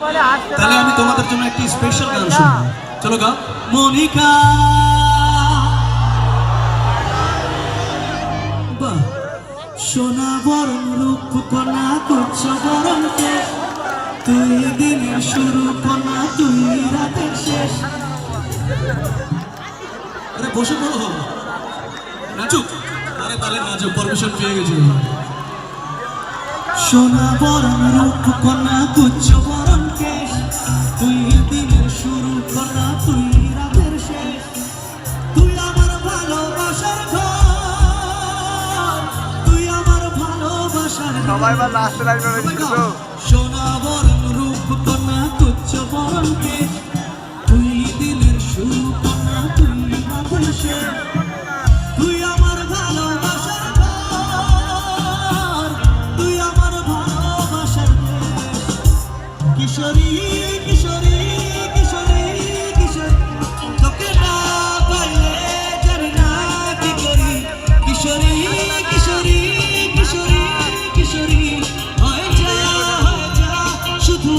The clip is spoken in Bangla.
তাহলে আমি তোমাদের জন্য একটি স্পেশাল গান শুনবো। চলো গাও। মনিকা বাহ সোনা বরণ রূপ কণা কুচ্ছ বরণ কেশ, তুই দিনের শুরু কণা তুই রাতের শেষ। আরে বসে পড়ো, নাচুক। আরে তাহলে নাচো, পারমিশন পেয়ে গেছি। সোনা বরণ রূপ কণা কুচ্ছ বরণ কেশ, তুই দিনের শুরু কণা তুই রাতের শেষ। তুই আমার ভালোবাসার ঘর, তুই আমার ভালোবাসার সবাই বা লাস্টে লাইনে রয়েছে তো। সোনা বরণ রূপ কণা কুচ্ছ বরণ কেশ, তুই দিনের শুরু কণা তুই রাতের শেষ। তুই আমার ভালোবাসার ঘর, তুই আমার ভালোবাসার দেশ। কিশোরী কিশোরী কিশোরী কিশোরী, তোকে না পাইলে জানি না কি করি। কিশোরী কিশোরী কিশোরী কিশোরী, হয়ে যা শুধু